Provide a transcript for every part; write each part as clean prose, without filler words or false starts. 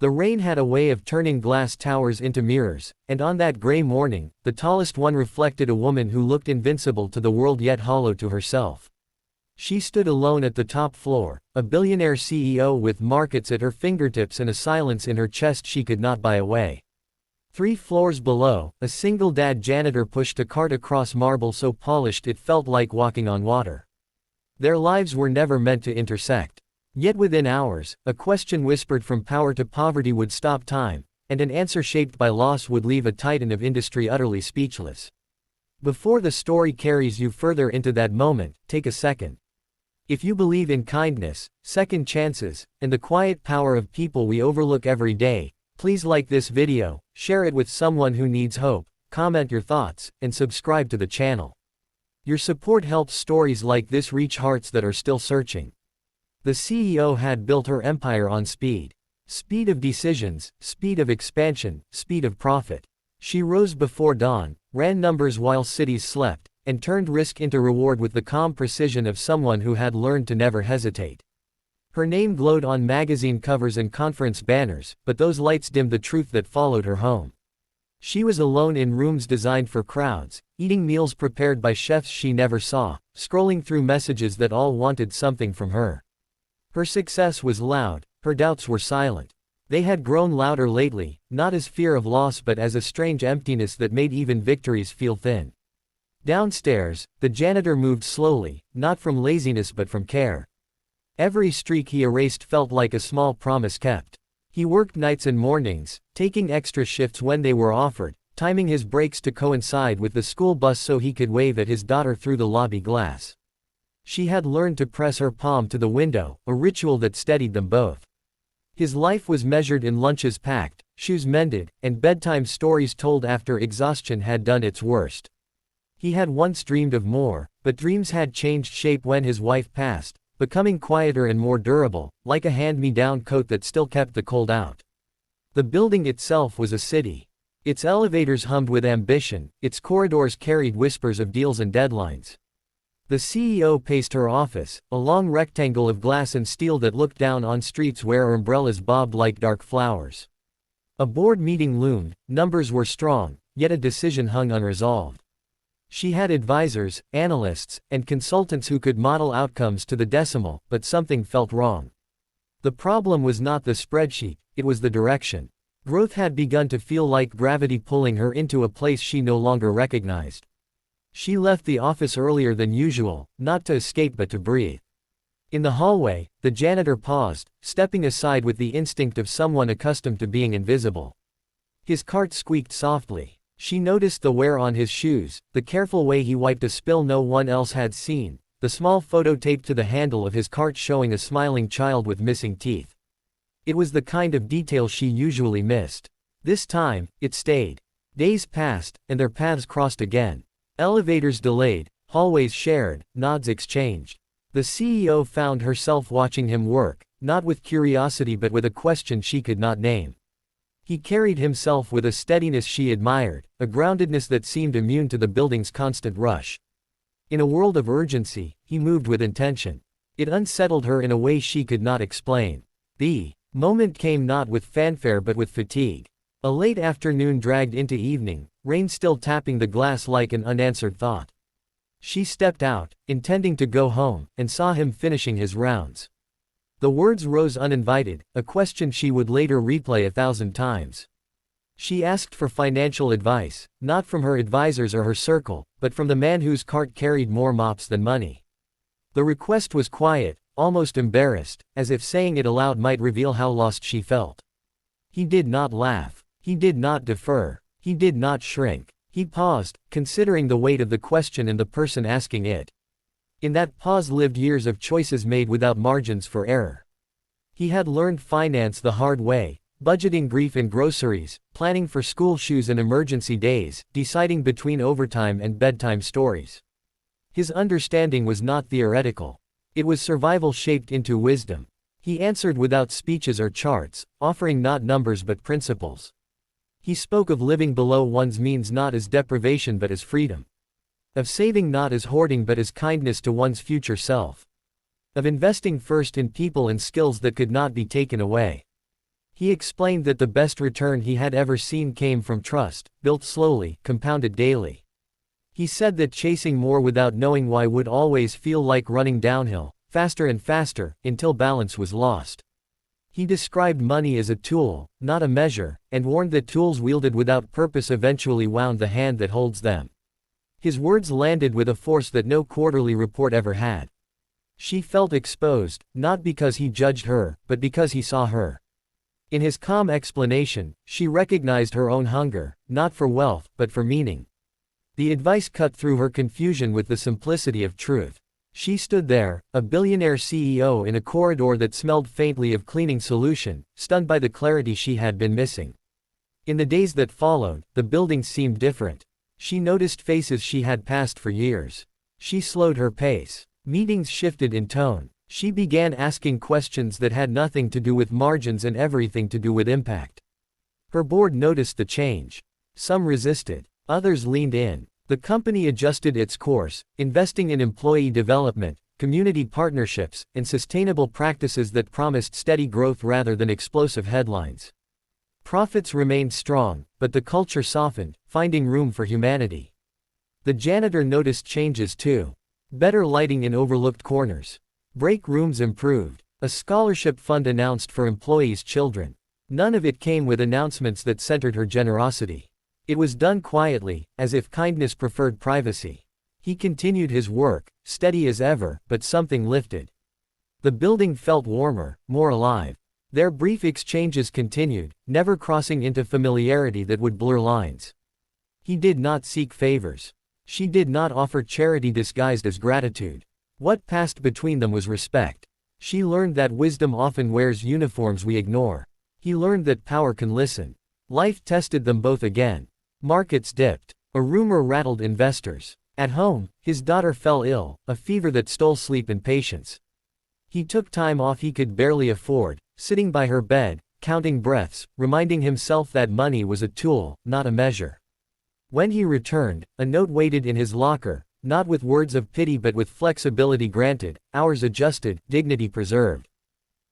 The rain had a way of turning glass towers into mirrors, and on that gray morning, the tallest one reflected a woman who looked invincible to the world yet hollow to herself. She stood alone at the top floor, a billionaire CEO with markets at her fingertips and a silence in her chest she could not buy away. 3 floors below, a single dad janitor pushed a cart across marble so polished it felt like walking on water. Their lives were never meant to intersect. Yet within hours, a question whispered from power to poverty would stop time, and an answer shaped by loss would leave a titan of industry utterly speechless. Before the story carries you further into that moment, take a second. If you believe in kindness, second chances, and the quiet power of people we overlook every day, please like this video, share it with someone who needs hope, comment your thoughts, and subscribe to the channel. Your support helps stories like this reach hearts that are still searching. The CEO had built her empire on speed. Speed of decisions, speed of expansion, speed of profit. She rose before dawn, ran numbers while cities slept, and turned risk into reward with the calm precision of someone who had learned to never hesitate. Her name glowed on magazine covers and conference banners, but those lights dimmed the truth that followed her home. She was alone in rooms designed for crowds, eating meals prepared by chefs she never saw, scrolling through messages that all wanted something from her. Her success was loud, her doubts were silent. They had grown louder lately, not as fear of loss but as a strange emptiness that made even victories feel thin. Downstairs, the janitor moved slowly, not from laziness but from care. Every streak he erased felt like a small promise kept. He worked nights and mornings, taking extra shifts when they were offered, timing his breaks to coincide with the school bus so he could wave at his daughter through the lobby glass. She had learned to press her palm to the window, a ritual that steadied them both. His life was measured in lunches packed, shoes mended, and bedtime stories told after exhaustion had done its worst. He had once dreamed of more, but dreams had changed shape when his wife passed, becoming quieter and more durable, like a hand-me-down coat that still kept the cold out. The building itself was a city. Its elevators hummed with ambition, its corridors carried whispers of deals and deadlines. The CEO paced her office, a long rectangle of glass and steel that looked down on streets where umbrellas bobbed like dark flowers. A board meeting loomed, numbers were strong, yet a decision hung unresolved. She had advisors, analysts, and consultants who could model outcomes to the decimal, but something felt wrong. The problem was not the spreadsheet, it was the direction. Growth had begun to feel like gravity pulling her into a place she no longer recognized. She left the office earlier than usual, not to escape but to breathe. In the hallway, the janitor paused, stepping aside with the instinct of someone accustomed to being invisible. His cart squeaked softly. She noticed the wear on his shoes, the careful way he wiped a spill no one else had seen, the small photo taped to the handle of his cart showing a smiling child with missing teeth. It was the kind of detail she usually missed. This time, it stayed. Days passed, and their paths crossed again. Elevators delayed, hallways shared, nods exchanged. The CEO found herself watching him work, not with curiosity but with a question she could not name. He carried himself with a steadiness she admired, a groundedness that seemed immune to the building's constant rush. In a world of urgency, he moved with intention. It unsettled her in a way she could not explain. The moment came not with fanfare but with fatigue. A late afternoon dragged into evening, rain still tapping the glass like an unanswered thought. She stepped out, intending to go home, and saw him finishing his rounds. The words rose uninvited, a question she would later replay 1,000 times. She asked for financial advice, not from her advisors or her circle, but from the man whose cart carried more mops than money. The request was quiet, almost embarrassed, as if saying it aloud might reveal how lost she felt. He did not laugh. He did not defer. He did not shrink. He paused, considering the weight of the question and the person asking it. In that pause lived years of choices made without margins for error. He had learned finance the hard way, budgeting grief and groceries, planning for school shoes and emergency days, deciding between overtime and bedtime stories. His understanding was not theoretical. It was survival shaped into wisdom. He answered without speeches or charts, offering not numbers but principles. He spoke of living below one's means not as deprivation but as freedom. Of saving not as hoarding but as kindness to one's future self. Of investing first in people and skills that could not be taken away. He explained that the best return he had ever seen came from trust, built slowly, compounded daily. He said that chasing more without knowing why would always feel like running downhill, faster and faster, until balance was lost. He described money as a tool, not a measure, and warned that tools wielded without purpose eventually wound the hand that holds them. His words landed with a force that no quarterly report ever had. She felt exposed, not because he judged her, but because he saw her. In his calm explanation, she recognized her own hunger, not for wealth, but for meaning. The advice cut through her confusion with the simplicity of truth. She stood there, a billionaire CEO in a corridor that smelled faintly of cleaning solution, stunned by the clarity she had been missing. In the days that followed, the building seemed different. She noticed faces she had passed for years. She slowed her pace. Meetings shifted in tone. She began asking questions that had nothing to do with margins and everything to do with impact. Her board noticed the change. Some resisted. Others leaned in. The company adjusted its course, investing in employee development, community partnerships, and sustainable practices that promised steady growth rather than explosive headlines. Profits remained strong, but the culture softened, finding room for humanity. The janitor noticed changes too. Better lighting in overlooked corners. Break rooms improved. A scholarship fund announced for employees' children. None of it came with announcements that centered her generosity. It was done quietly, as if kindness preferred privacy. He continued his work, steady as ever, but something lifted. The building felt warmer, more alive. Their brief exchanges continued, never crossing into familiarity that would blur lines. He did not seek favors. She did not offer charity disguised as gratitude. What passed between them was respect. She learned that wisdom often wears uniforms we ignore. He learned that power can listen. Life tested them both again. Markets dipped. A rumor rattled investors. At home, his daughter fell ill, a fever that stole sleep and patience. He took time off he could barely afford, sitting by her bed, counting breaths, reminding himself that money was a tool, not a measure. When he returned, a note waited in his locker, not with words of pity but with flexibility granted, hours adjusted, dignity preserved.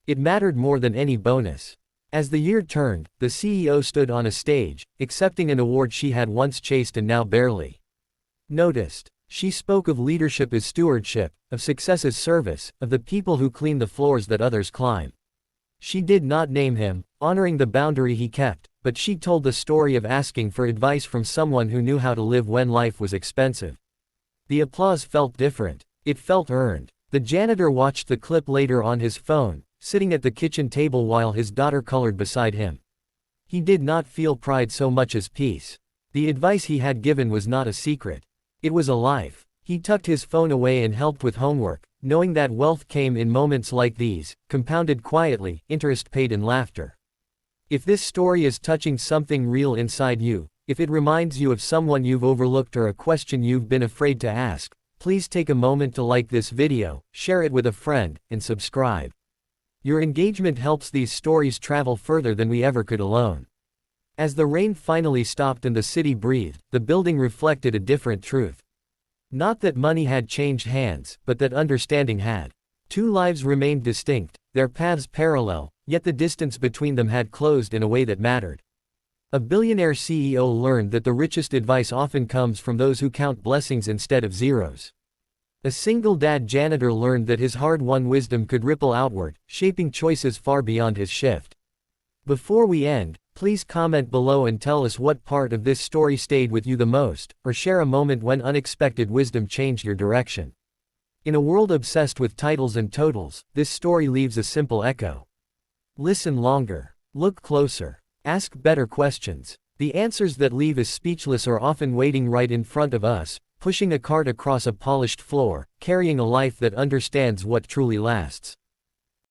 It mattered more than any bonus. As the year turned, the CEO stood on a stage, accepting an award she had once chased and now barely noticed. She spoke of leadership as stewardship, of success as service, of the people who clean the floors that others climb. She did not name him, honoring the boundary he kept, but she told the story of asking for advice from someone who knew how to live when life was expensive. The applause felt different. It felt earned. The janitor watched the clip later on his phone, sitting at the kitchen table while his daughter colored beside him. He did not feel pride so much as peace. The advice he had given was not a secret. It was a life. He tucked his phone away and helped with homework, knowing that wealth came in moments like these, compounded quietly, interest paid in laughter. If this story is touching something real inside you, if it reminds you of someone you've overlooked or a question you've been afraid to ask, please take a moment to like this video, share it with a friend, and subscribe. Your engagement helps these stories travel further than we ever could alone. As the rain finally stopped and the city breathed, the building reflected a different truth. Not that money had changed hands, but that understanding had. Two lives remained distinct, their paths parallel, yet the distance between them had closed in a way that mattered. A billionaire CEO learned that the richest advice often comes from those who count blessings instead of zeros. A single dad janitor learned that his hard-won wisdom could ripple outward, shaping choices far beyond his shift. Before we end, please comment below and tell us what part of this story stayed with you the most, or share a moment when unexpected wisdom changed your direction. In a world obsessed with titles and totals, this story leaves a simple echo. Listen longer. Look closer. Ask better questions. The answers that leave us speechless are often waiting right in front of us, pushing a cart across a polished floor, carrying a life that understands what truly lasts.